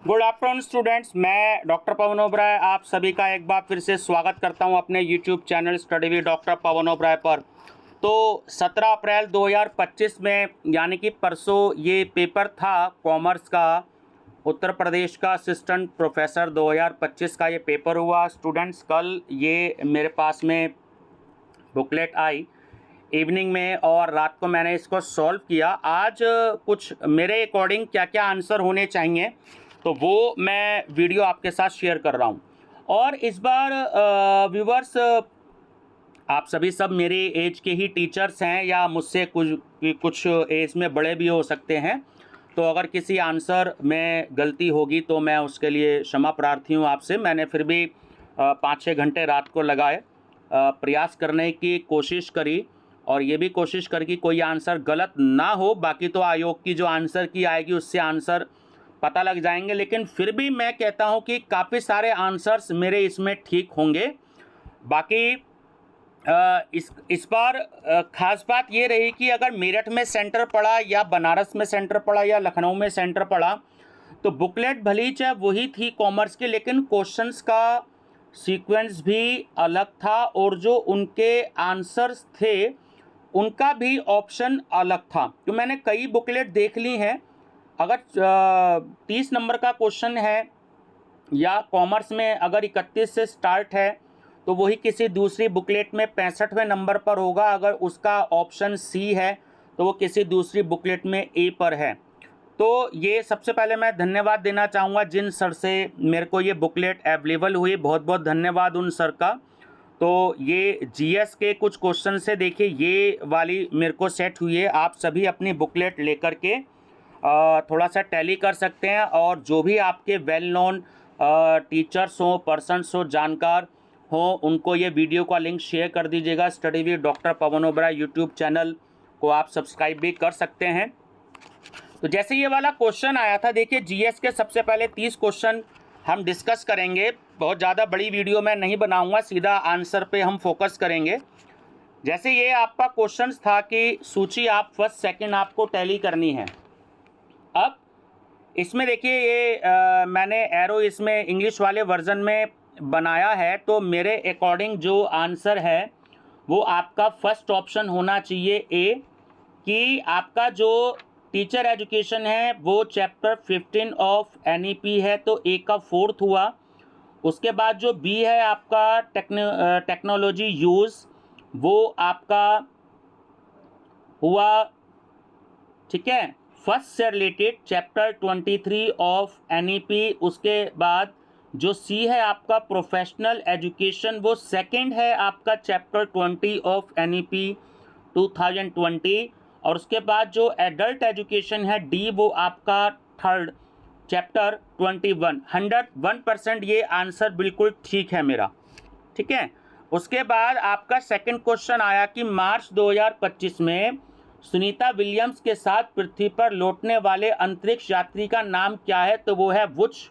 Good afternoon students, मैं doctor Pawan Oberoi आप सभी का एक बार फिर से स्वागत करता हूं अपने YouTube channel study with doctor Pawan Oberoi पर। तो 17 अप्रैल 2025 में यानी कि परसों ये पेपर था कॉमर्स का, उत्तर प्रदेश का असिस्टेंट प्रोफेसर 2025 का ये पेपर हुआ। स्टूडेंट्स कल ये मेरे पास में बुकलेट आई इवनिंग में और रात को मैंने इसको सॉल्व किया। आज कुछ मेरे अकॉर्डिंग क्या क्या आंसर होने चाहिए तो वो मैं वीडियो आपके साथ शेयर कर रहा हूँ। और इस बार व्यूवर्स आप सभी सब मेरे एज के ही टीचर्स हैं या मुझसे कुछ एज में बड़े भी हो सकते हैं, तो अगर किसी आंसर में गलती होगी तो मैं उसके लिए क्षमा प्रार्थी हूँ आपसे। मैंने फिर भी 5-6 घंटे रात को लगाए, प्रयास करने की कोशिश करी और ये भी कोशिश करी कि कोई आंसर गलत ना हो। बाकी तो आयोग की जो आंसर की आएगी उससे आंसर पता लग जाएंगे, लेकिन फिर भी मैं कहता हूँ कि काफ़ी सारे आंसर्स मेरे इसमें ठीक होंगे। बाकी इस बार खास बात ये रही कि अगर मेरठ में सेंटर पड़ा या बनारस में सेंटर पड़ा या लखनऊ में सेंटर पड़ा तो बुकलेट भली चाहे वही थी कॉमर्स की, लेकिन क्वेश्चंस का सीक्वेंस भी अलग था और जो उनके आंसर्स थे उनका भी ऑप्शन अलग था। तो मैंने कई बुकलेट देख ली हैं। अगर 30 नंबर का क्वेश्चन है या कॉमर्स में अगर 31 से स्टार्ट है तो वही किसी दूसरी बुकलेट में 65वें नंबर पर होगा। अगर उसका ऑप्शन सी है तो वो किसी दूसरी बुकलेट में ए पर है। तो ये सबसे पहले मैं धन्यवाद देना चाहूँगा जिन सर से मेरे को ये बुकलेट अवेलेबल हुई, बहुत बहुत धन्यवाद उन सर का। तो ये जीएस के कुछ क्वेश्चन से देखिए ये वाली मेरे को सेट हुई है। आप सभी अपनी बुकलेट लेकर के थोड़ा सा टैली कर सकते हैं और जो भी आपके वेल नोन टीचर्स हों, पर्सन्स हो, जानकार हो, उनको ये वीडियो का लिंक शेयर कर दीजिएगा। Study with doctor Pawan Oberoi YouTube channel को आप सब्सक्राइब भी कर सकते हैं। तो जैसे ये वाला क्वेश्चन आया था, देखिए जीएस के सबसे पहले 30 क्वेश्चन हम डिस्कस करेंगे। बहुत ज़्यादा बड़ी वीडियो मैं नहीं बनाऊंगा, सीधा आंसर पे हम फोकस करेंगे। जैसे ये आपका क्वेश्चन था कि सूची आप फर्स्ट सेकंड आपको टैली करनी है। अब इसमें देखिए ये मैंने एरो इसमें इंग्लिश वाले वर्जन में बनाया है, तो मेरे अकॉर्डिंग जो आंसर है वो आपका फर्स्ट ऑप्शन होना चाहिए ए, कि आपका जो टेचर एजुकेशन है वो चैप्टर 15 ऑफ एनईपी है, तो ए का 4th हुआ। उसके बाद जो बी है आपका टेक्नोलॉजी यूज़, वो आपका हुआ, ठीक है, फर्स्ट से रिलेटेड चैप्टर 23 ऑफ एनईपी। उसके बाद जो सी है आपका प्रोफेशनल एजुकेशन, वो सेकंड है आपका चैप्टर 20 ऑफ एनईपी 2020। और उसके बाद जो एडल्ट एजुकेशन है डी, वो आपका थर्ड चैप्टर 21। 101% ये आंसर बिल्कुल ठीक है मेरा, ठीक है। उसके बाद आपका सेकंड क्वेश्चन आया कि मार्च 2025 में सुनीता विलियम्स के साथ पृथ्वी पर लौटने वाले अंतरिक्ष यात्री का नाम क्या है, तो वो है वुच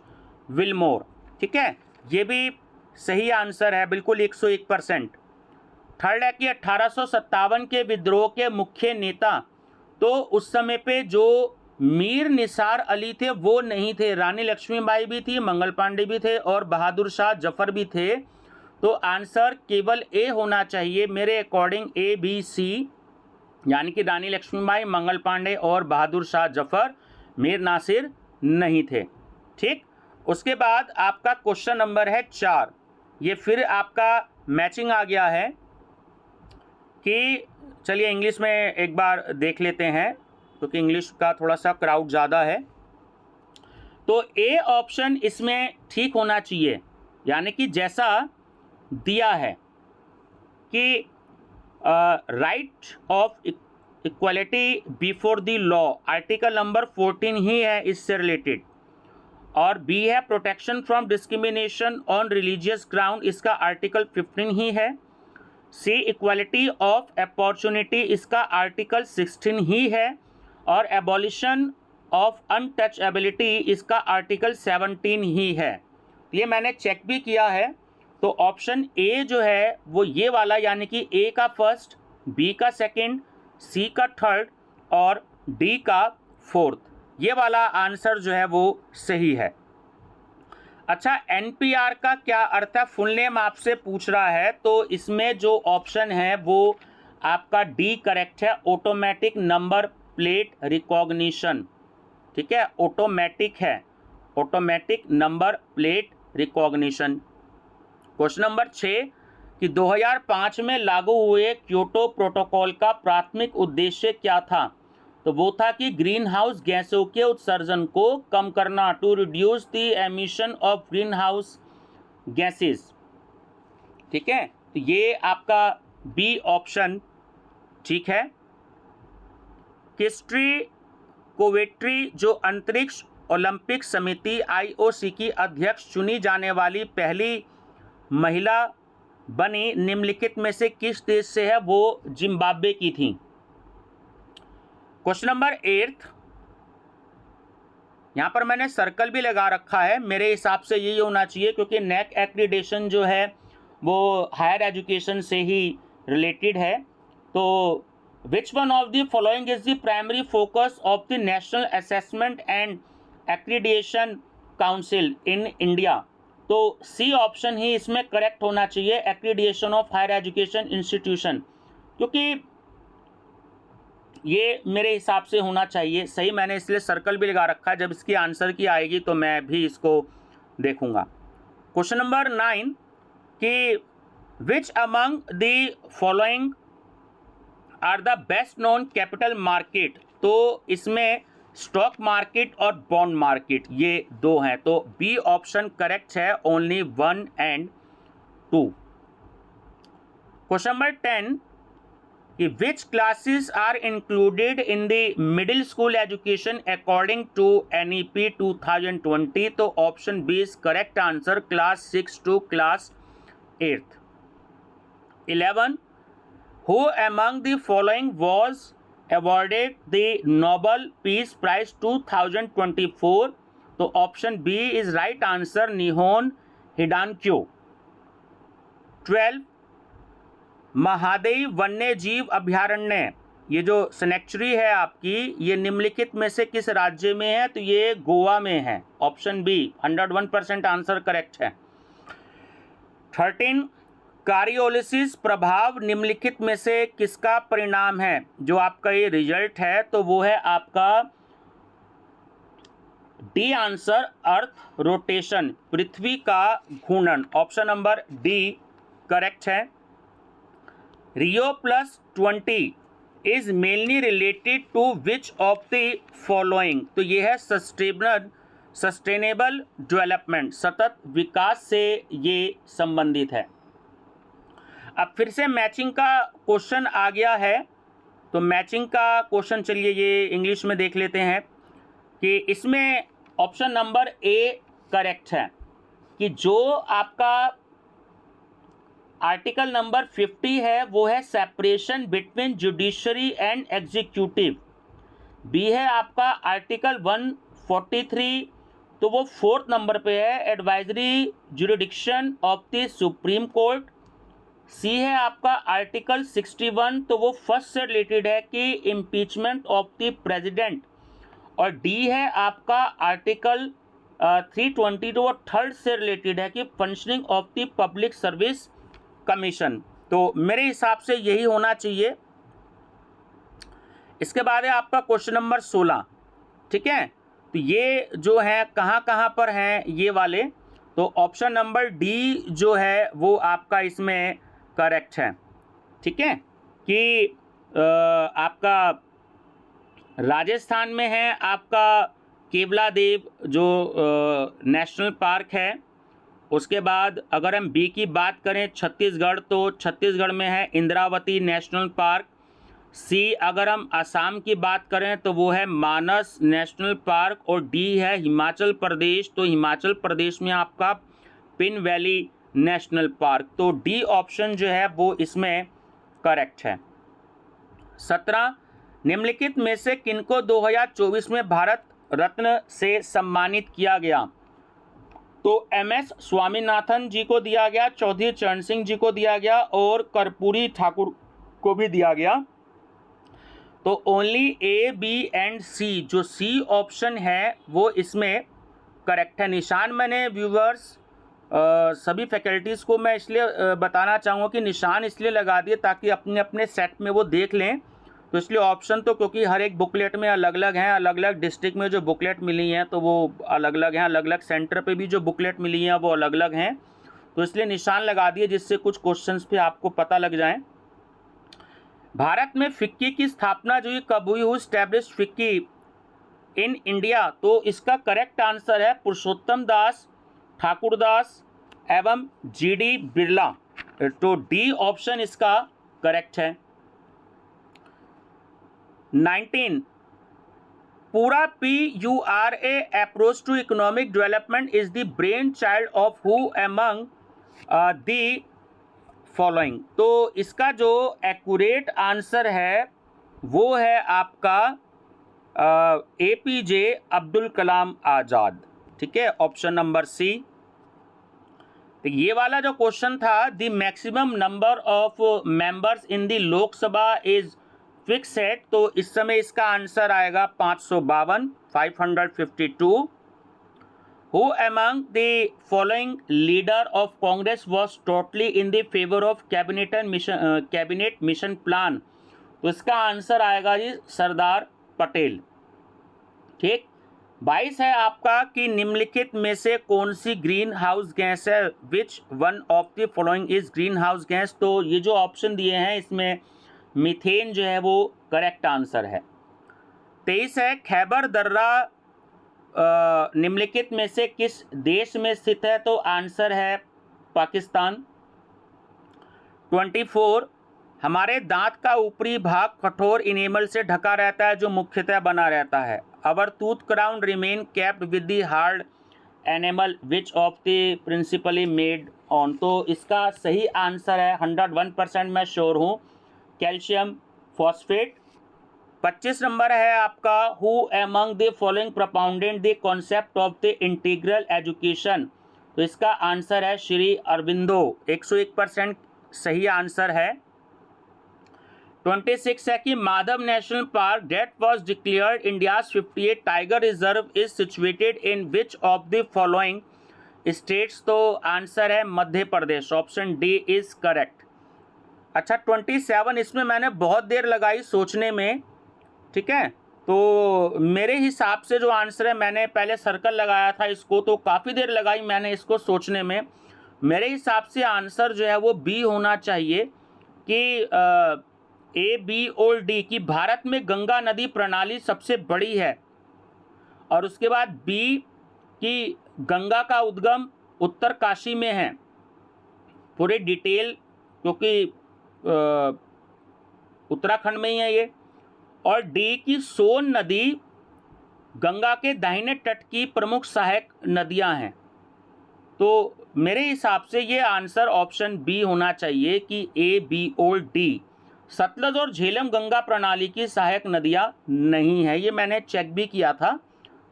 विलमोर, ठीक है। ये भी सही आंसर है, बिल्कुल 101%। थर्ड है कि 1857 के विद्रोह के मुख्य नेता, तो उस समय पे जो मीर निसार अली थे वो नहीं थे, रानी लक्ष्मीबाई भी थी, मंगल पांडे भी थे और बहादुर शाह जफर भी थे। तो आंसर केवल ए होना चाहिए मेरे अकॉर्डिंग, ए बी सी, यानी कि रानी लक्ष्मीबाई, मंगल पांडे और बहादुर शाह जफर, मीर नासिर नहीं थे, ठीक। उसके बाद आपका क्वेश्चन नंबर है 4। ये फिर आपका मैचिंग आ गया है कि चलिए इंग्लिश में एक बार देख लेते हैं क्योंकि इंग्लिश का थोड़ा सा क्राउड ज़्यादा है। तो ए ऑप्शन इसमें ठीक होना चाहिए, यानी कि जैसा दिया है कि right of equality before the law, article number 14 ही है इससे रिलेटेड। और बी है protection from discrimination on religious ground, इसका आर्टिकल 15 ही है। सी इक्वलिटी ऑफ अपॉर्चुनिटी, इसका आर्टिकल 16 ही है। और एबॉलिशन ऑफ अनटचेबिलिटी, इसका आर्टिकल 17 ही है। ये मैंने चेक भी किया है। तो ऑप्शन ए जो है वो ये वाला, यानी कि ए का फर्स्ट, बी का सेकंड, सी का थर्ड और डी का फोर्थ, ये वाला आंसर जो है वो सही है, अच्छा, एनपीआर का क्या अर्थ है, फुल नेम आपसे पूछ रहा है, तो इसमें जो ऑप्शन है वो आपका डी करेक्ट है, ऑटोमेटिक नंबर प्लेट रिकॉग्निशन। ठीक है, ऑटोमेटिक है, automatic number plate recognition. Question number 6 कि 2005 में लागू हुए क्योटो प्रोटोकॉल का प्राथमिक उद्देश्य क्या था, तो वो था कि ग्रीन हाउस गैसों के उत्सर्जन को कम करना, to reduce the emission of green house gases. ठीक है, तो ये आपका बी ऑप्शन ठीक है। किस्ट्री कोवेट्री जो अंतरिक्ष ओलंपिक समिति आईओसी की अध्यक्ष चुनी जाने वाली पहली महिला बनी, निम्नलिखित में से किस देश से है, वो जिम्बाब्वे की थी। क्वेश्चन नंबर 8, यहाँ पर मैंने सर्कल भी लगा रखा है, मेरे हिसाब से यही होना चाहिए क्योंकि नेक एक्रीडेशन जो है वो हायर एजुकेशन से ही रिलेटेड है। तो which one of the following is the primary focus of the National Assessment and Accreditation Council in India, तो सी ऑप्शन ही इसमें करेक्ट होना चाहिए, accreditation of higher education institution, क्योंकि ये मेरे हिसाब से होना चाहिए सही। मैंने इसलिए सर्कल भी लगा रखा है, जब इसकी आंसर की आएगी तो मैं भी इसको देखूंगा। क्वेश्चन नंबर 9 कि which among the following are the best known capital market, तो इसमें स्टॉक मार्केट और बॉन्ड मार्केट ये दो हैं, तो बी ऑप्शन करेक्ट है, ओनली 1 and 2। क्वेश्चन नंबर 10 कि which classes are included in the middle school education according to NEP 2020, तो option B is correct answer, class 6 to class 8। 11 who among the following was awarded the Nobel Peace Prize 2024, तो option B is right answer, Nihon Hidankyo. 12 Mahadei वन्य जीव अभयारण्य, ये जो sanctuary है आपकी, ये निम्नलिखित में से किस राज्य में है, तो ये गोवा में है, ऑप्शन बी 101% आंसर करेक्ट है। 13 कार्डियोलिसिस प्रभाव निम्नलिखित में से किसका परिणाम है, जो आपका ये रिजल्ट है तो वो है आपका डी आंसर, अर्थ रोटेशन, पृथ्वी का घूर्णन, ऑप्शन नंबर डी करेक्ट है। Rio plus 20 is mainly related to which of the following, तो ये है सस्टेनेबल डेवलपमेंट, सतत विकास से ये संबंधित है। अब फिर से मैचिंग का क्वेश्चन आ गया है, तो मैचिंग का क्वेश्चन चलिए ये इंग्लिश में देख लेते हैं कि इसमें ऑप्शन नंबर ए करेक्ट है कि जो आपका आर्टिकल नंबर 50 है वो है separation between judiciary and executive. B है आपका आर्टिकल 143, तो वो 4th नंबर पे है, advisory jurisdiction of the Supreme Court. C है आपका आर्टिकल 61, तो वो फर्स्ट से रिलेटेड है कि इम्पीचमेंट ऑफ द प्रेसिडेंट। और डी है आपका आर्टिकल 320, तो वो 3rd से रिलेटेड है कि functioning of the public service commission, तो मेरे हिसाब से यही होना चाहिए। इसके बाद है आपका क्वेश्चन नंबर 16। ठीक है, तो ये जो है कहाँ कहाँ पर हैं ये वाले, तो ऑप्शन नंबर डी जो है वो आपका इसमें करेक्ट है। ठीक है, कि आपका राजस्थान में है आपका केवला देव जो नेशनल पार्क है। उसके बाद अगर हम बी की बात करें छत्तीसगढ़, तो छत्तीसगढ़ में है इंद्रावती नेशनल पार्क। सी अगर हम असम की बात करें तो वो है मानस नेशनल पार्क। और डी है हिमाचल प्रदेश, तो हिमाचल प्रदेश में आपका पिन वैली नेशनल पार्क, तो डी ऑप्शन जो है वो इसमें करेक्ट है। 17 निम्नलिखित में से किनको 2024 में भारत रत्न से सम्मानित किया गया, तो MS स्वामीनाथन जी को दिया गया, चौधरी चरण सिंह जी को दिया गया और कर्पूरी ठाकुर को भी दिया गया। तो only A, B and C, जो C ऑप्शन है वो इसमें करेक्ट है। निशान मैंने व्यूवर्स सभी फैकल्टीज़ को मैं इसलिए बताना चाहूँगा कि निशान इसलिए लगा दिए ताकि अपने अपने सेट में वो देख लें। तो इसलिए ऑप्शन तो क्योंकि हर एक बुकलेट में अलग अलग हैं, अलग अलग डिस्ट्रिक्ट में जो बुकलेट मिली हैं तो वो अलग अलग हैं, अलग अलग सेंटर पे भी जो बुकलेट मिली हैं वो अलग अलग हैं, तो इसलिए निशान लगा दिए जिससे कुछ क्वेश्चंस पे आपको पता लग जाएं। भारत में फिक्की की स्थापना जो ये कब हुई, एस्टैब्लिश फिक्की इन इंडिया, तो इसका करेक्ट आंसर है पुरुषोत्तम दास ठाकुरदास एवं जीडी बिरला। तो डी ऑप्शन इसका करेक्ट है। 19 पूरा PURA approach to economic development is the brain child of who among the following. तो इसका जो एक्यूरेट आंसर है वो है आपका APJ अब्दुल कलाम आज़ाद। ठीक है, ऑप्शन नंबर सी। तो ये वाला जो क्वेश्चन था, the maximum number of members in the Lok Sabha is fixed, तो इस समय इसका आंसर आएगा 552 552। Who among the following leader of Congress was totally in the favor of cabinet mission plan? तो इसका आंसर आएगा जी सरदार पटेल। ठीक। 22 है आपका कि निम्नलिखित में से कौन सी ग्रीन हाउस गैस है, विच one of the following is green house gas. तो ये जो ऑप्शन दिए हैं इसमें मीथेन जो है वो करेक्ट आंसर है। 23 है खैबर दर्रा निम्नलिखित में से किस देश में स्थित है, तो आंसर है पाकिस्तान। 24 हमारे दांत का ऊपरी भाग कठोर इनेमल से ढका रहता है जो मुख्यतः बना रहता है। Our tooth crown remain capped with the hard enamel which of the principally made on. तो इसका सही आंसर है 101% मैं श्योर हूँ, कैल्शियम फॉस्फेट। 25 नंबर है आपका who among the following propounded the concept of the integral education. तो इसका आंसर है श्री अरविंदो। 101% सही आंसर है। 26 है कि Madhav national park that was declared India's 58 tiger reserve is situated in which of the following states. तो आंसर है Madhya Pradesh, option D is correct. अच्छा 27 इसमें मैंने बहुत देर लगाई सोचने में। ठीक है, तो मेरे हिसाब से जो आंसर है, मैंने पहले सर्कल लगाया था इसको, तो काफ़ी देर लगाई मैंने इसको सोचने में। मेरे हिसाब से आंसर जो है वो बी होना चाहिए कि A, B और D की भारत में गंगा नदी प्रणाली सबसे बड़ी है, और उसके बाद B की गंगा का उद्गम उत्तर काशी में है। पूरे डिटेल क्योंकि उत्तराखंड में ही है ये। और डी की सोन नदी गंगा के दाहिने तट की प्रमुख सहायक नदियां हैं। तो मेरे हिसाब से ये आंसर ऑप्शन बी होना चाहिए कि A, B और D सतलज और झेलम गंगा प्रणाली की सहायक नदियां नहीं है। ये मैंने चेक भी किया था,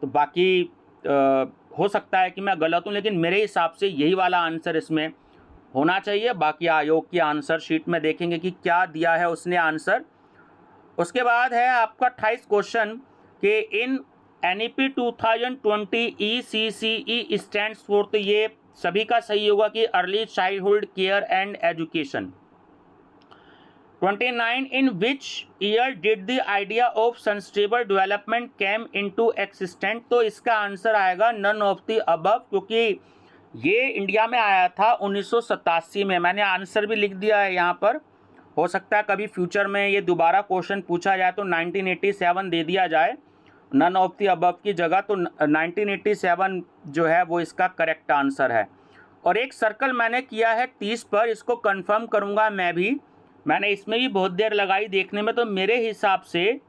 तो बाकी हो सकता है कि मैं गलत हूँ, लेकिन मेरे हिसाब से यही वाला आंसर इसमें होना चाहिए। बाकी आयोग की आंसर शीट में देखेंगे कि क्या दिया है उसने आंसर। उसके बाद है आपका 28 क्वेश्चन कि in NEP 2020 ECCE stands for, तो ये सभी का सही होगा कि early childhood care and education. 29 in which year did the idea of sustainable development came into existent. तो इसका आंसर आएगा नन ऑफ द अबव, क्योंकि ये इंडिया में आया था 1987 में। मैंने आंसर भी लिख दिया है यहाँ पर, हो सकता है कभी फ्यूचर में ये दोबारा क्वेश्चन पूछा जाए तो 1987 दे दिया जाए नन ऑफ द अबव की जगह। तो 1987 जो है वो इसका करेक्ट आंसर है। और एक सर्कल मैंने किया है 30 पर, इसको कंफर्म करूँगा मैं भी। मैंने इसमें भी बहुत देर लगाई देखने में, तो मेरे हिसाब से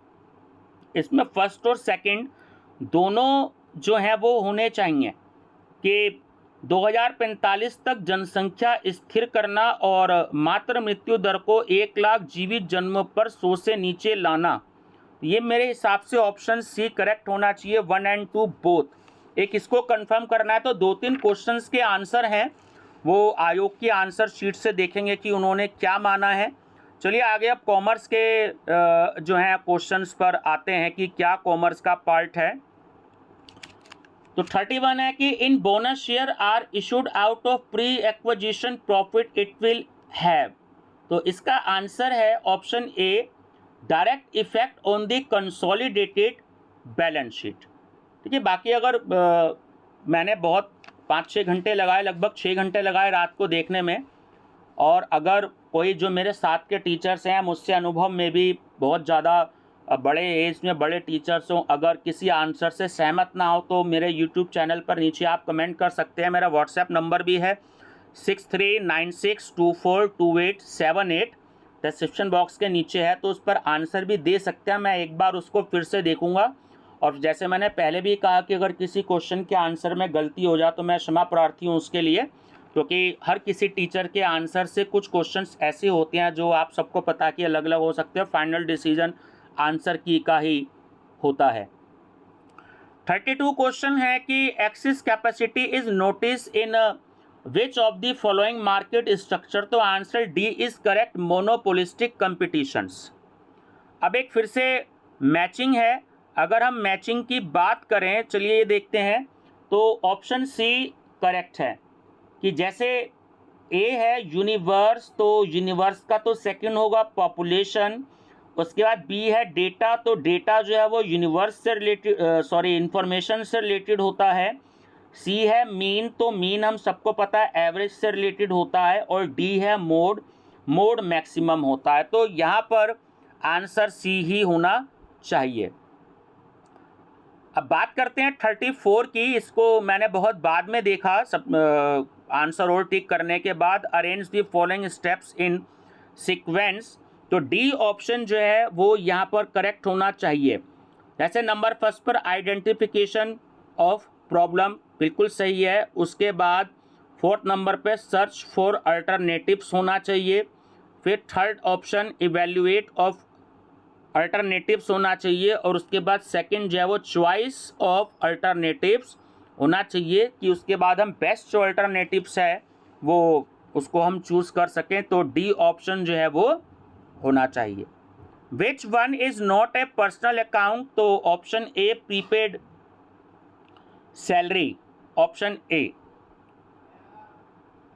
इसमें फर्स्ट और सेकंड दोनों जो हैं वो होने चाहिए कि 2045 तक जनसंख्या स्थिर करना और मातृ मृत्यु दर को 1 लाख जीवित जन्मों पर 100 से नीचे लाना। ये मेरे हिसाब से ऑप्शन सी करेक्ट होना चाहिए, 1 और 2 बोथ। एक इसको कंफर्म करना है, तो 2-3 क्वेश्चंस के आंसर हैं वो आयोग की आंसर शीट से देखेंगे कि उन्होंने क्या माना है। चलिए आगे अब कॉमर्स के जो हैं क्वेश्चंस पर आते हैं कि क्या कॉमर्स का पार्ट है। तो 31 है कि in bonus share are issued out of pre acquisition profit it will have. तो इसका आंसर है option A, direct effect on the consolidated balance sheet. ठीक है, बाकी अगर मैंने बहुत 5-6 घंटे लगाए, लगभग 6 घंटे लगाए रात को देखने में, और अगर कोई जो मेरे साथ के टीचर्स हैं, मुझसे अनुभव में भी बहुत ज़्यादा बड़े एज में बड़े टीचर्स हों, अगर किसी आंसर से सहमत ना हो तो मेरे यूट्यूब चैनल पर नीचे आप कमेंट कर सकते हैं। मेरा व्हाट्सएप नंबर भी है 6396242878, डिस्क्रिप्शन बॉक्स के नीचे है, तो उस पर आंसर भी दे सकते हैं। मैं एक बार उसको फिर से देखूंगा, और जैसे मैंने पहले भी कहा कि अगर किसी क्वेश्चन के आंसर में गलती हो जाए तो मैं क्षमा प्रार्थी हूँ उसके लिए, क्योंकि हर किसी टीचर के आंसर से कुछ क्वेश्चंस ऐसे होते हैं जो आप सबको पता कि अलग अलग हो सकते हैं। फाइनल डिसीजन आंसर की का ही होता है। 32 क्वेश्चन है कि excess capacity is notice in which of the following market structure. तो answer D is correct, monopolistic competitions. अब एक फिर से मैचिंग है, अगर हम मैचिंग की बात करें, चलिए ये देखते हैं, तो ऑप्शन सी करेक्ट है कि जैसे ए है यूनिवर्स, तो यूनिवर्स का तो सेकंड होगा पॉपुलेशन। उसके बाद बी है डेटा, तो डेटा जो है वो यूनिवर्स से रिलेटेड, इंफॉर्मेशन से रिलेटेड होता है। सी है मीन, तो मीन हम सबको पता है एवरेज से रिलेटेड होता है। और डी है मोड, मोड मैक्सिमम होता है। तो यहाँ पर आंसर सी ही होना चाहिए। अब बात करते हैं 34 की, इसको मैंने बहुत बाद में देखा, सब आंसर और टिक करने के बाद। Arrange the following steps in sequence, तो डी ऑप्शन जो है वो यहाँ पर करेक्ट होना चाहिए। जैसे नंबर फर्स्ट पर आइडेंटिफिकेशन ऑफ प्रॉब्लम बिल्कुल सही है। उसके बाद फोर्थ नंबर पे सर्च फॉर अल्टरनेटिव्स होना चाहिए। फिर third option evaluate of alternatives होना चाहिए। और उसके बाद सेकंड जो है वो चॉइस ऑफ अल्टरनेटिव्स होना चाहिए, कि उसके बाद हम बेस्ट जो अल्टरनेटिव्स है वो उसको हम चूज़ कर सकें। तो डी ऑप्शन जो है वो होना चाहिए। Which one is not a personal account, तो option A prepaid salary, option A.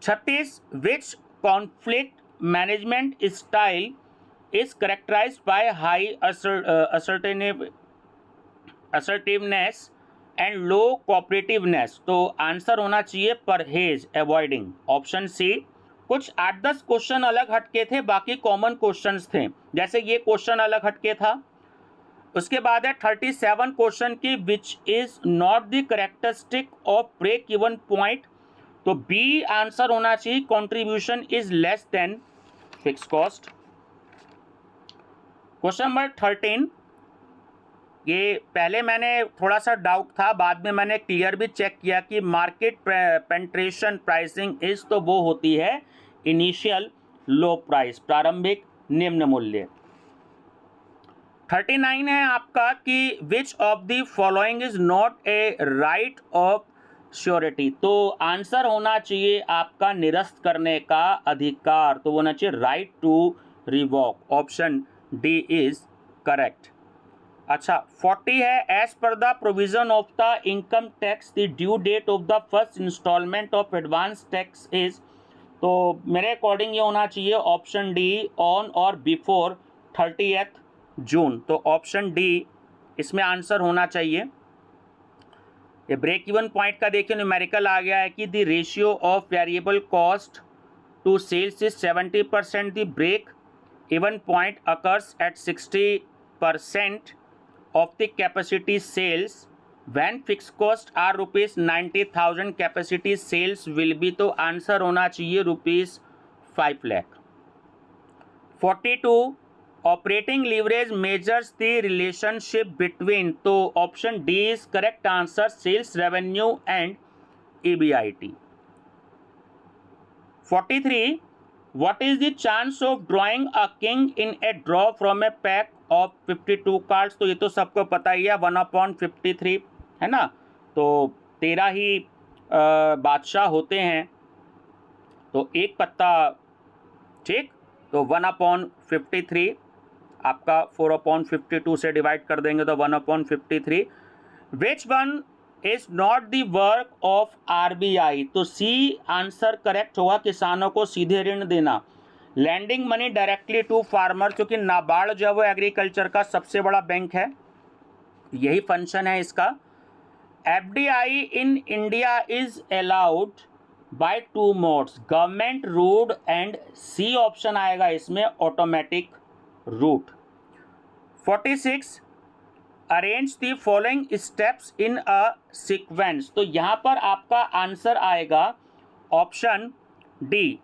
36 which conflict management style is characterized by high assertiveness and low cooperativeness। तो आंसर होना चाहिए परहेज, अवॉइडिंग, ऑप्शन सी। कुछ 8-10 क्वेश्चन अलग हटके थे, बाकी कॉमन क्वेश्चंस थे, जैसे ये क्वेश्चन अलग हटके था। उसके बाद है 37 क्वेश्चन की which is not the characteristic of break even point, तो बी आंसर होना चाहिए, contribution is less than fix cost. Question number 13, ये पहले मैंने थोड़ा सा डाउट था, बाद में मैंने क्लियर भी चेक किया कि मार्केट पेंट्रेशन प्राइसिंग इज, तो वो होती है इनिशियल लो प्राइस, प्रारंभिक निम्न मूल्य। 39 है आपका कि विच of the following is not A right of surety, तो आंसर होना चाहिए आपका निरस्त करने का अधिकार, तो वो होना चाहिए right to revoke, option D is correct. अच्छा 40 है, as per the provision of the income tax the due date of the first instalment of advance tax is, तो मेरे अकॉर्डिंग ये होना चाहिए option D, on or before 30th June, तो option D इसमें answer होना चाहिए। ये ब्रेक इवन पॉइंट का देखिए न्यूमेरिकल आ गया है कि the ratio of variable cost to sales is 70%, the break even point occurs at 60% of the capacity sales when fixed cost are rupees 90,000, capacity sales will be, तो answer होना चाहिए rupees 5 lakh। 42 operating leverage measures the relationship between, तो option D is correct answer, sales revenue and EBIT। 43 What is the chance of drawing a king in a draw from a pack of 52 cards, तो ये तो सबको पता ही है 1/53 है ना, तो 13 ही बादशाह होते हैं, तो एक पत्ता, ठीक, तो 1/53 आपका 4/52 से डिवाइड कर देंगे तो 1/53। विच one is not the work of RBI। तो सी आंसर करेक्ट होगा, किसानों को सीधे ऋण देना। Lending money directly to farmer, क्योंकि नाबार्ड जो है वो एग्रीकल्चर का सबसे बड़ा बैंक है, यही फंक्शन है इसका। FDI in India is allowed by 2 modes, government route and C option आएगा इसमें, automatic route. 46 arrange the following steps in a sequence. तो यहाँ पर आपका आंसर आएगा ऑप्शन डी।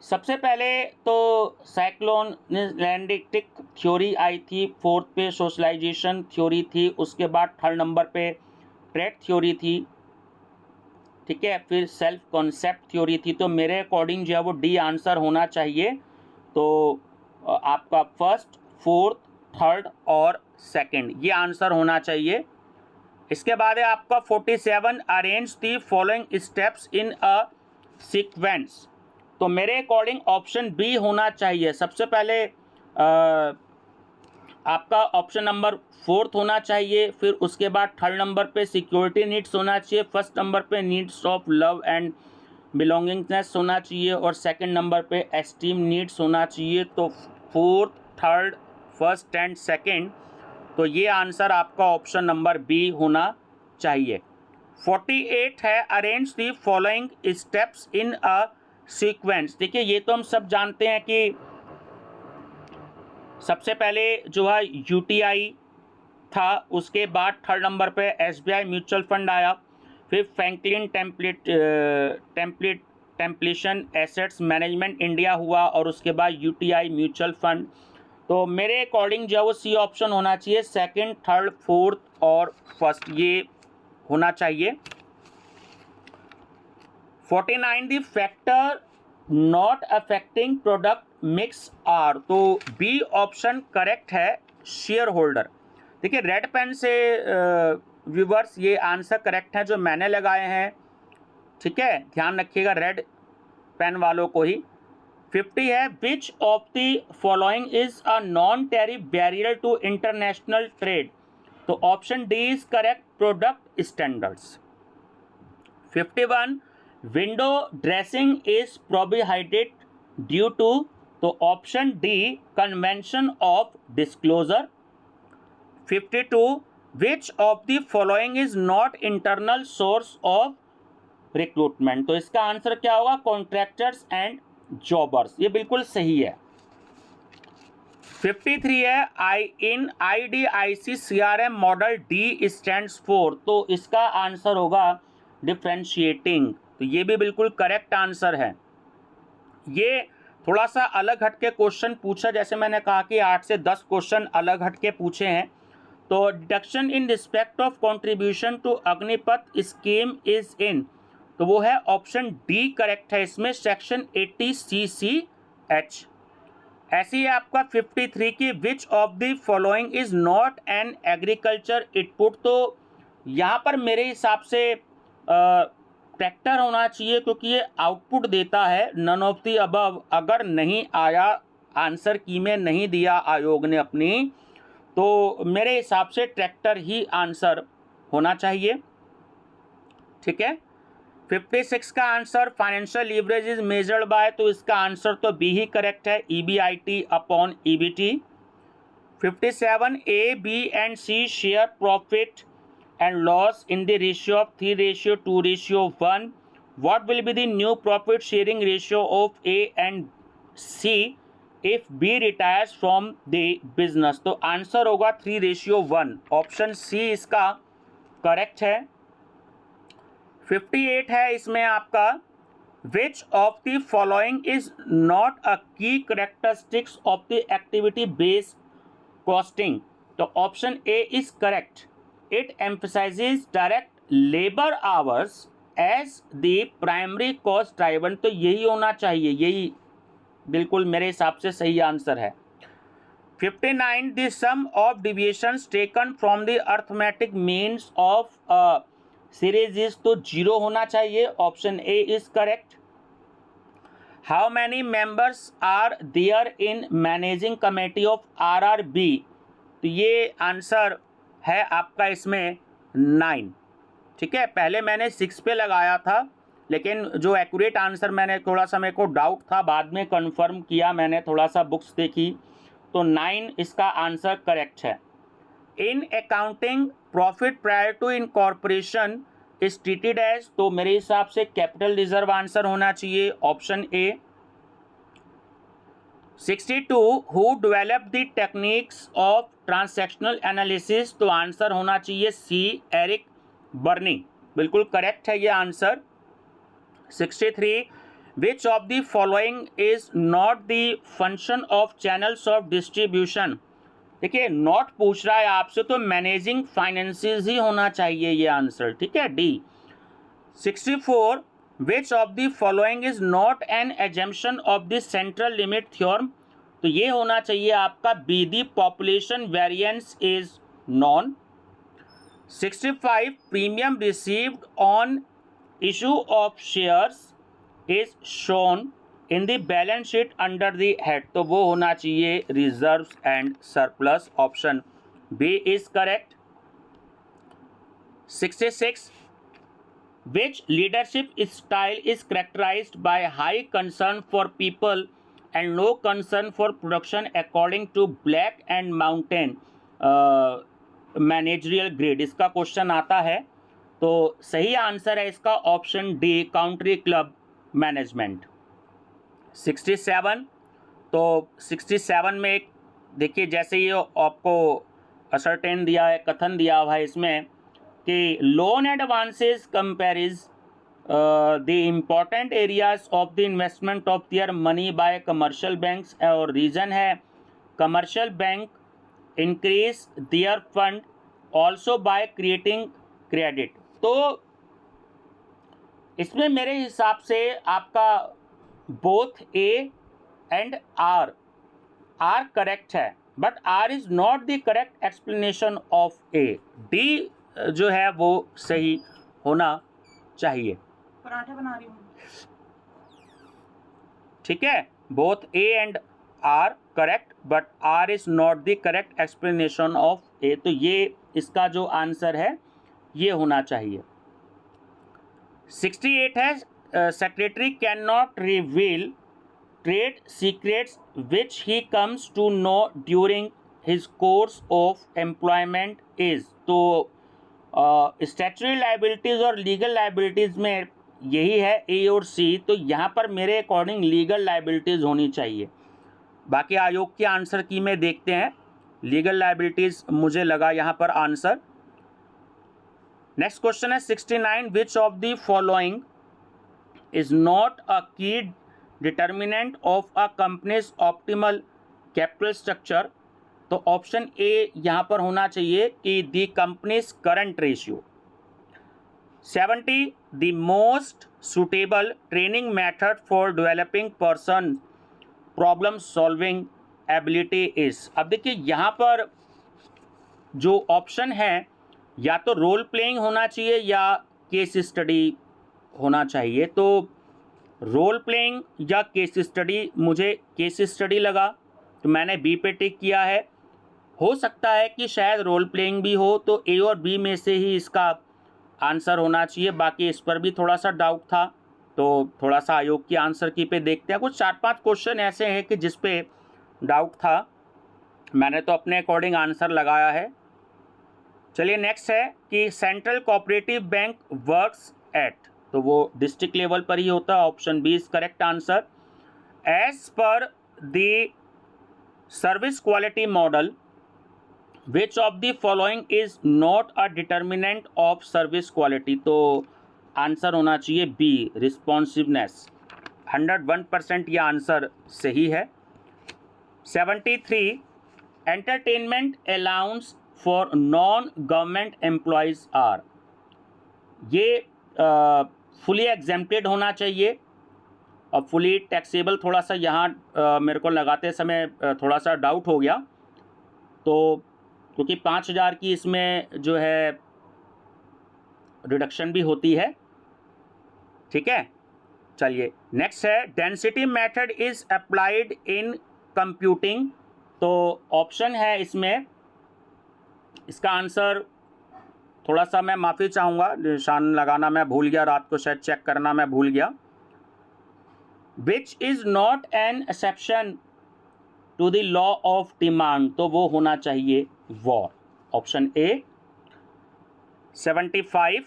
सबसे पहले तो साइक्लोनैंडिक थ्योरी आई थी, 4th पे सोशलाइजेशन थ्योरी थी, उसके बाद 3rd नंबर पे ट्रेड थ्योरी थी, ठीक है, फिर सेल्फ कॉन्सेप्ट थ्योरी थी। तो मेरे अकॉर्डिंग जो है वो डी आंसर होना चाहिए। तो आपका 1st, 4th, 3rd और 2nd ये आंसर होना चाहिए। इसके बाद है आपका 47 arrange the following steps in a sequence. तो मेरे अकॉर्डिंग ऑप्शन बी होना चाहिए। सबसे पहले आपका ऑप्शन नंबर 4th होना चाहिए, फिर उसके बाद 3rd नंबर पे सिक्योरिटी नीड्स होना चाहिए, 1st नंबर पे needs of love and belongingness होना चाहिए, और 2nd नंबर पे एस्टीम नीड्स होना चाहिए। तो 4th, 3rd, 1st and 2nd, तो ये आंसर आपका ऑप्शन नंबर बी होना चाहिए। 48 है arrange the following steps in a sequence. देखिए ये तो हम सब जानते हैं कि सबसे पहले जो है UTI था, उसके बाद 3rd नंबर पे SBI म्यूचुअल फंड आया, फिर फ्रैंकलिन टेम्पलेशन एसेट्स मैनेजमेंट इंडिया हुआ, और उसके बाद UTI म्यूचुअल फंड। तो मेरे अकॉर्डिंग जो है वो सी ऑप्शन होना चाहिए, 2nd, 3rd, 4th और 1st ये होना चाहिए। 49 the factor not affecting product mix are. तो बी ऑप्शन करेक्ट है, शेयर होल्डर। देखिए रेड पेन से व्यूवर्स ये आंसर करेक्ट है जो मैंने लगाए हैं, ठीक है, ध्यान रखिएगा रेड पेन वालों को ही। 50 है which of the following is a non tariff barrier to international trade. तो option D is correct, product standards. 51 window dressing is prohibited due to. तो option D convention of disclosure. 52 which of the following is not internal source of recruitment. तो इसका answer क्या होगा, contractors and jobbers, ये बिल्कुल सही है। 53 है इन IDIC CRM model D stands for. तो इसका आंसर होगा डिफ्रेंशिएटिंग। तो ये भी बिल्कुल करेक्ट आंसर है। ये थोड़ा सा अलग हटके क्वेश्चन पूछा, जैसे मैंने कहा कि 8 से 10 क्वेश्चन अलग हटके पूछे हैं। तो deduction in respect of contribution to Agnipath scheme is in, तो वो है ऑप्शन डी करेक्ट है इसमें, सेक्शन 80 CCH। ऐसी है आपका 53 की विच of the following is not an agriculture input. तो यहाँ पर मेरे हिसाब से ट्रैक्टर होना चाहिए, क्योंकि ये आउटपुट देता है। नन ऑफ द अबव अगर नहीं आया, आंसर की में नहीं दिया आयोग ने अपनी, तो मेरे हिसाब से ट्रैक्टर ही आंसर होना चाहिए, ठीक है। 56 का answer financial leverage is measured by. तो इसका आंसर तो बी ही करेक्ट है, EBIT upon EBT। 57 A, B and C share profit and loss in the ratio of 3:2:1. What will be the new profit sharing ratio of A and C if B retires from the business? तो answer होगा 3:1, option C इसका correct है। 58 है इसमें आपका which of the following is not a key characteristics of the activity based costing? तो option A is correct, it emphasizes direct labor hours as the primary cost driver। तो यही होना चाहिए, यही बिल्कुल मेरे हिसाब से सही आंसर है। 59 the sum of deviations taken from the arithmetic means of a series is, तो 0 होना चाहिए, option A is correct. How many members are there in managing committee of RRB। तो ये आंसर है आपका इसमें 9। ठीक है, पहले मैंने 6 पे लगाया था, लेकिन जो एक्यूरेट आंसर मैंने थोड़ा सा मेरे को डाउट था, बाद में कंफर्म किया मैंने, थोड़ा सा बुक्स देखी, तो 9 इसका आंसर करेक्ट है। In accounting profit prior to incorporation is treated as, तो मेरे हिसाब से कैपिटल रिजर्व आंसर होना चाहिए, option A. 62 who develop the techniques of transactional analysis, तो आंसर होना चाहिए सी, एरिक बर्नी, बिल्कुल करेक्ट है ये answer. 63 which of the following is not the function of channels of distribution, देखिए नॉट पूछ रहा है आपसे, तो मैनेजिंग फाइनेंसेस ही होना चाहिए ये आंसर, ठीक है, D. 64 which of the following is not an assumption of the central limit theorem, तो ये होना चाहिए आपका B, the population variance is known. 65 premium received on issue of shares is shown in the balance sheet under the head, तो वो होना चाहिए reserves and surplus, option B is correct. 66 which leadership style is characterized by high concern for people and low concern for production according to Black and Mountain managerial grade, इसका question आता है, तो सही answer है इसका option D, country club management. 67, तो 67 में एक देखिए, जैसे ये आपको असरटेन दिया है, कथन दिया हुआ है इसमें कि loan advances comprise the important areas of the investment of their money by commercial banks, और रीज़न है commercial bank increase their fund also by creating credit, तो इसमें मेरे हिसाब से आपका both A and R correct है, but R is not the correct explanation of A, D जो है वो सही होना चाहिए। पराठा बना रही हूँ, ठीक है, both A and R correct, but R is not the correct explanation of A, तो ये इसका जो आंसर है ये होना चाहिए। 68 है secretary can not reveal trade secrets which he comes to know during his course of employment is, तो स्टैट्यूटरी लाइबिलिटीज़ और लीगल लाइबिलिटीज़ में यही है ए और सी, तो यहाँ पर मेरे अकॉर्डिंग लीगल लाइबिलिटीज़ होनी चाहिए। बाकी आयोग के आंसर की में देखते हैं, लीगल लाइबिलिटीज़ मुझे लगा यहाँ पर आंसर। नेक्स्ट क्वेश्चन है 69 which of the following is not a key determinant of a company's optimal capital structure, तो ऑप्शन ए यहाँ पर होना चाहिए कि the company's current ratio. 70 the most suitable training method for developing person problem solving ability is, अब देखिए यहाँ पर जो ऑप्शन है या तो रोल प्लेइंग होना चाहिए या केस स्टडी होना चाहिए, तो रोल प्लेइंग या केस स्टडी, मुझे केस स्टडी लगा तो मैंने बी पे टिक किया है। हो सकता है कि शायद रोल प्लेइंग भी हो, तो ए और बी में से ही इसका आंसर होना चाहिए, बाकी इस पर भी थोड़ा सा डाउट था, तो थोड़ा सा आयोग की आंसर की पे देखते हैं। कुछ 4-5 क्वेश्चन ऐसे हैं कि जिस पे डाउट था, मैंने तो अपने अकॉर्डिंग आंसर लगाया है। चलिए नेक्स्ट है कि central cooperative bank works at, तो वो डिस्ट्रिक्ट लेवल पर ही होता है, option B is correct answer. As per the service quality model which of the following is not a determinant of service quality, तो आंसर होना चाहिए बी, रिस्पॉन्सिवनेस। 101% यह आंसर सही है। 73 entertainment allowance for non government employees are, ये fully exempted होना चाहिए और फुली टैक्सेबल, थोड़ा सा यहाँ मेरे को लगाते समय थोड़ा सा डाउट हो गया, तो क्योंकि 5,000 की इसमें जो है रिडक्शन भी होती है, ठीक है। चलिए नेक्स्ट है density method is applied in computing, तो ऑप्शन है इसमें, इसका आंसर थोड़ा सा मैं माफ़ी चाहूँगा, निशान लगाना मैं भूल गया, रात को शायद चेक करना मैं भूल गया। Which is not an exception to the law of demand, तो वो होना चाहिए वॉर, option A. 75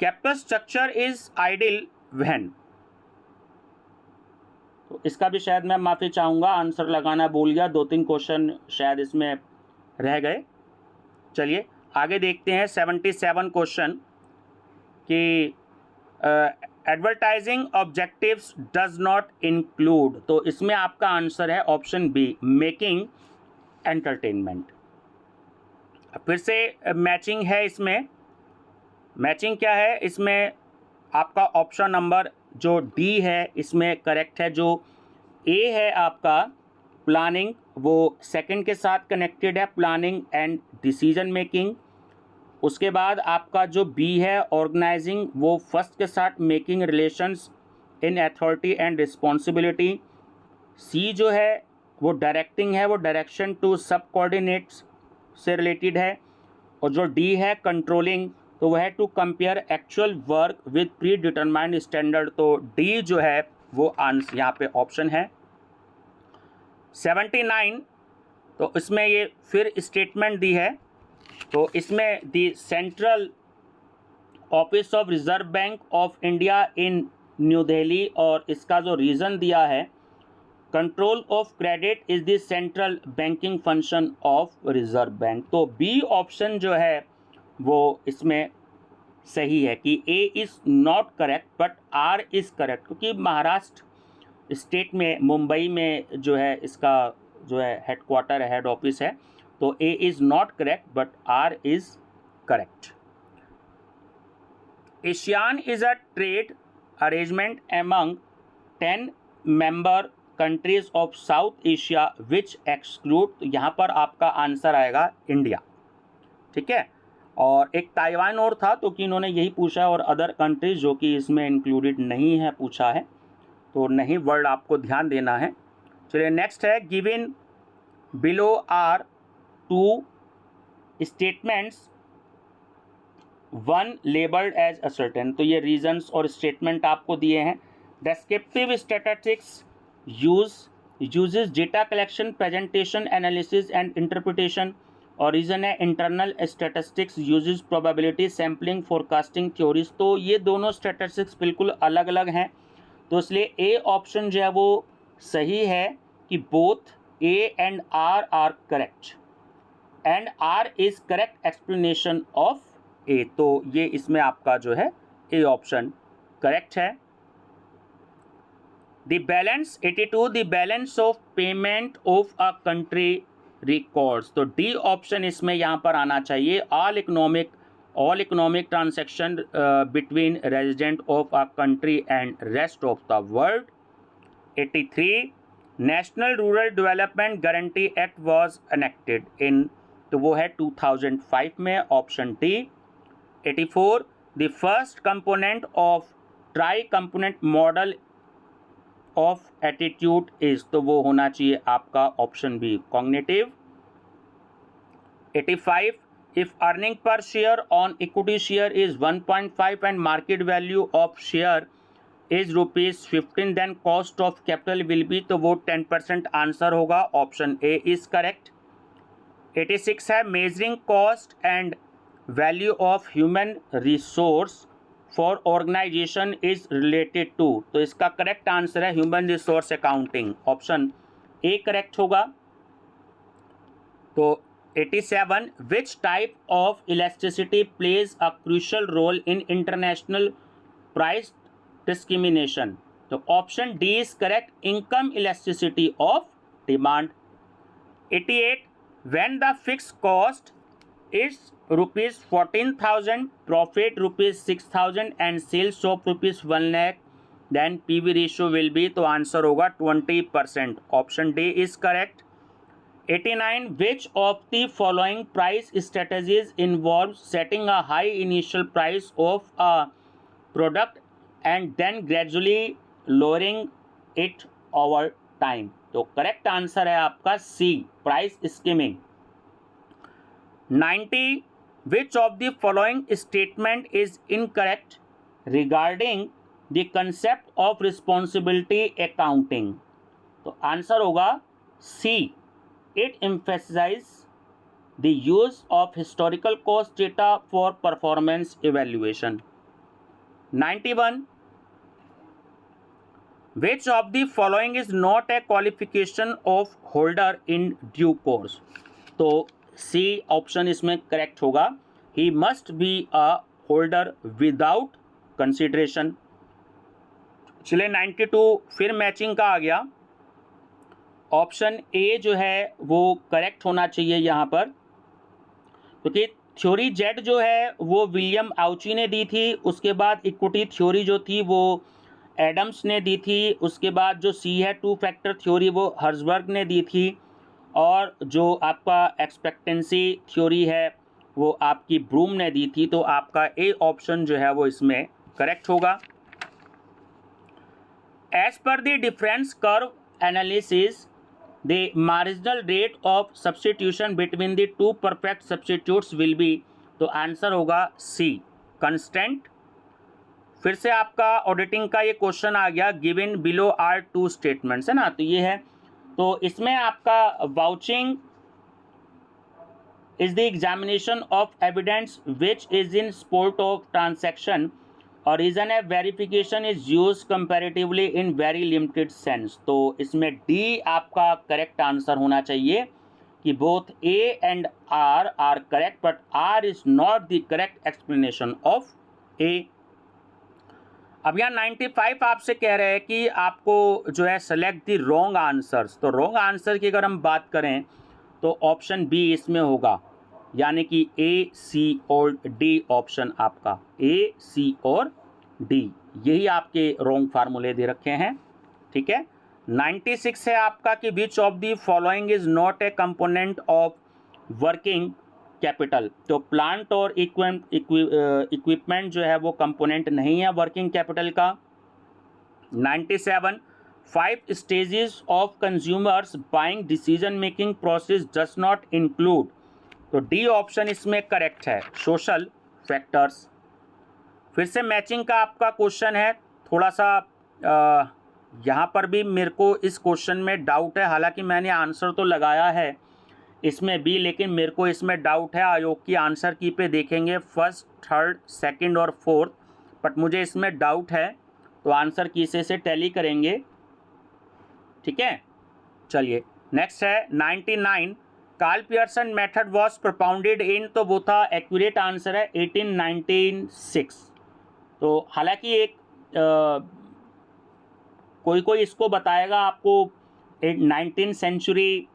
capital structure is ideal when, तो इसका भी शायद मैं माफ़ी चाहूँगा, आंसर लगाना भूल गया, 2-3 क्वेश्चन शायद इसमें रह गए। चलिए आगे देखते हैं 77 क्वेश्चन कि advertising objectives does not include, तो इसमें आपका आंसर है ऑप्शन बी, मेकिंग एंटरटेनमेंट। फिर से मैचिंग है, इसमें मैचिंग क्या है, इसमें आपका ऑप्शन नंबर जो डी है इसमें करेक्ट है। जो ए है आपका प्लानिंग, वो सेकंड के साथ कनेक्टेड है, प्लानिंग एंड डिसीजन मेकिंग। उसके बाद आपका जो बी है ऑर्गेनाइजिंग, वो फर्स्ट के साथ making relations in authority and responsibility. C जो है वो डायरेक्टिंग है, वो डायरेक्शन टू सब कोऑर्डिनेट्स से रिलेटेड है। और जो डी है कंट्रोलिंग, तो वह है to compare actual work with predetermined standard, तो डी जो है वो आंसर यहाँ पे ऑप्शन है। 79 तो इसमें ये फिर स्टेटमेंट दी है, तो इसमें the central office of Reserve Bank of India in New Delhi, और इसका जो रीज़न दिया है, control of credit is the central banking function of Reserve Bank, तो बी ऑप्शन जो है वो इसमें सही है कि A is not correct but R is correct, क्योंकि महाराष्ट्र स्टेट में मुंबई में जो है इसका जो है हेडक्वार्टर है, हेड ऑफिस है, तो A is not correct but R is correct. ASEAN is a trade arrangement among 10 member countries of South Asia which exclude, तो यहाँ पर आपका आंसर आएगा इंडिया, ठीक है। और एक ताइवान और था, तो कि इन्होंने यही पूछा है, और अदर कंट्रीज जो कि इसमें इंक्लूडेड नहीं है पूछा है, तो नहीं वर्ड आपको ध्यान देना है। चलिए नेक्स्ट है, given below are two statements one labelled as assertion, तो ये रीजंस और स्टेटमेंट आपको दिए हैं। Descriptive statistics uses data collection, presentation, analysis and interpretation, और रीज़न है internal statistics uses probability, sampling, forecasting theories, तो ये दोनों स्टैटिस्टिक्स बिल्कुल अलग अलग हैं, तो इसलिए ए ऑप्शन जो है वो सही है कि both A and R correct, and R is correct explanation of A, तो ये इसमें आपका जो है ए ऑप्शन करेक्ट है। The balance 82 the balance of payment of a country records, तो डी ऑप्शन इसमें यहाँ पर आना चाहिए, all economic transaction between resident of a country and rest of the world. 83 national rural development guarantee act was enacted in, तो वो है 2005 में, option D. 84 the first component of tri component model of attitude is, तो वो होना चाहिए आपका option B, cognitive. 85 if earning per share on equity share is 1.5 and market value of share is ₹15, then cost of capital will be, तो वो 10% answer होगा, option A is correct. 86 है measuring cost and value of human resource for organization is related to, तो इसका correct answer है human resource accounting, option A correct होगा। तो 87 which type of elasticity plays a crucial role in international price discrimination, तो option D is correct, income elasticity of demand. 88 when the fix cost is ₹14,000, profit ₹6,000 and sales of ₹1 lakh, then PV ratio will be, तो answer होगा 20%, option D is correct. 89 which of the following price strategies involve setting a high initial price of a product and then gradually lowering it over time, तो correct answer है आपका C, price skimming. 90 which of the following statement is incorrect regarding the concept of responsibility accounting? तो answer होगा C, it emphasize the use of historical cost data for performance evaluation. 91, which of the following is not a qualification of holder in due course? तो C option इसमें correct होगा, he must be a holder without consideration। चलिए 92 फिर matching का आ गया। Option A जो है वो करेक्ट होना चाहिए यहाँ पर, क्योंकि थ्योरी जेड जो है वो विलियम आउची ने दी थी, उसके बाद इक्विटी थ्योरी जो थी वो एडम्स ने दी थी, उसके बाद जो सी है टू फैक्टर थ्योरी वो हर्जबर्ग ने दी थी, और जो आपका एक्सपेक्टेंसी थ्योरी है वो आपकी ब्रूम ने दी थी। तो आपका ए ऑप्शन जो है वो इसमें करेक्ट होगा। As per the difference curve analysis the marginal rate of substitution between the two perfect substitutes will be, तो आंसर होगा सी, कंस्टेंट। फिर से आपका ऑडिटिंग का ये क्वेश्चन आ गया, given below are two statements, है ना, तो ये है। तो इसमें आपका vouching is the examination of evidence which is in support of transaction और रीजन है verification is use comparatively in very limited sense. तो इसमें डी आपका करेक्ट आंसर होना चाहिए कि both A and R are correct, but R is not the correct explanation of A. अब यहाँ 95 आपसे कह रहे हैं कि आपको जो है सेलेक्ट दी रॉन्ग आंसर्स। तो रॉन्ग आंसर की अगर हम बात करें तो ऑप्शन बी इसमें होगा, यानी कि ए, सी और डी ऑप्शन आपका, ए, सी और डी, यही आपके रॉन्ग फार्मूले दे रखे हैं। ठीक है। 96 है आपका कि which of the following is not A component of working capital. तो प्लांट और इक्विपमेंट जो है वो कंपोनेंट नहीं है वर्किंग कैपिटल का। 97, 5 stages of consumers buying decision making process does not include, तो डी ऑप्शन इसमें करेक्ट है, सोशल फैक्टर्स। फिर से मैचिंग का आपका क्वेश्चन है, थोड़ा सा यहाँ पर भी मेरे को इस क्वेश्चन में डाउट है, हालांकि मैंने आंसर तो लगाया है इसमें भी, लेकिन मेरे को इसमें डाउट है। आयोग की आंसर की पे देखेंगे फर्स्ट, थर्ड, सेकंड और फोर्थ, बट मुझे इसमें डाउट है, तो आंसर की से टैली करेंगे। ठीक है, चलिए नेक्स्ट है 99, Karl Pearson method was propounded in, तो वो था एक्यूरेट आंसर है 1896। तो हालांकि एक कोई इसको बताएगा आपको 19th सेंचुरी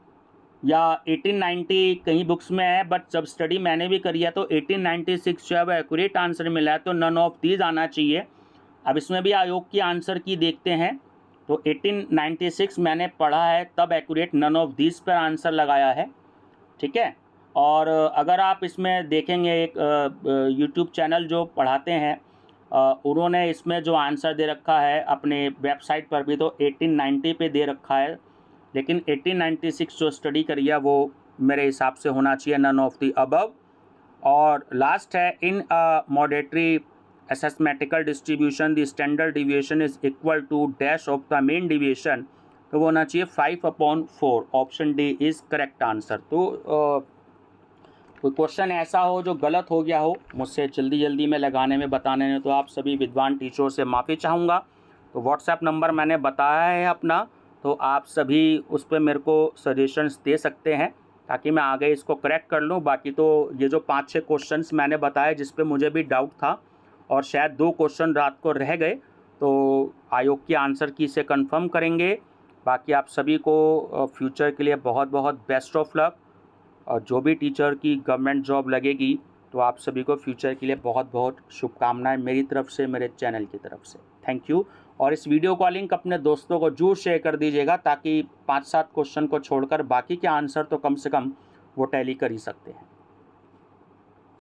या 1890 कहीं बुक्स में है, बट जब स्टडी मैंने भी करी है तो 1896 जो है वो एक्यूरेट आंसर मिला है, तो नन ऑफ दीज आना चाहिए। अब इसमें भी आयोग की आंसर की देखते हैं, तो 1896 मैंने पढ़ा है, तब एक्यूरेट नन ऑफ दीज पर आंसर लगाया है। ठीक है। और अगर आप इसमें देखेंगे एक यूट्यूब चैनल जो पढ़ाते हैं, उन्होंने इसमें जो आंसर दे रखा है अपने वेबसाइट पर भी, तो 1890 पे दे रखा है, लेकिन 1896 जो स्टडी करी है वो मेरे हिसाब से होना चाहिए नन ऑफ द अबव। और लास्ट है, in a moderately asymmetrical distribution the standard deviation is equal to dash of the mean deviation, तो वो होना चाहिए 5/4। Option D is correct answer. तो कोई क्वेश्चन ऐसा हो जो गलत हो गया हो मुझसे जल्दी में लगाने में बताने में, तो आप सभी विद्वान टीचरों से माफ़ी चाहूँगा। तो व्हाट्सएप नंबर मैंने बताया है अपना, तो आप सभी उस पर मेरे को सजेशंस दे सकते हैं ताकि मैं आगे इसको करेक्ट कर लूँ। बाकी तो ये जो 5-6 क्वेश्चंस मैंने बताए जिस पे मुझे भी डाउट था, और शायद 2 क्वेश्चन रात को रह गए, तो आयोग की आंसर की से कंफर्म करेंगे। बाकी आप सभी को फ्यूचर के लिए बहुत बहुत बेस्ट ऑफ लक, और जो भी टीचर की गवर्नमेंट जॉब लगेगी तो आप सभी को फ्यूचर के लिए बहुत बहुत शुभकामनाएं मेरी तरफ से, मेरे चैनल की तरफ से। Thank you. और इस वीडियो का लिंक अपने दोस्तों को जरूर शेयर कर दीजिएगा, ताकि 5-7 क्वेश्चन को छोड़कर बाकी के आंसर तो कम से कम वो टैली कर ही सकते हैं।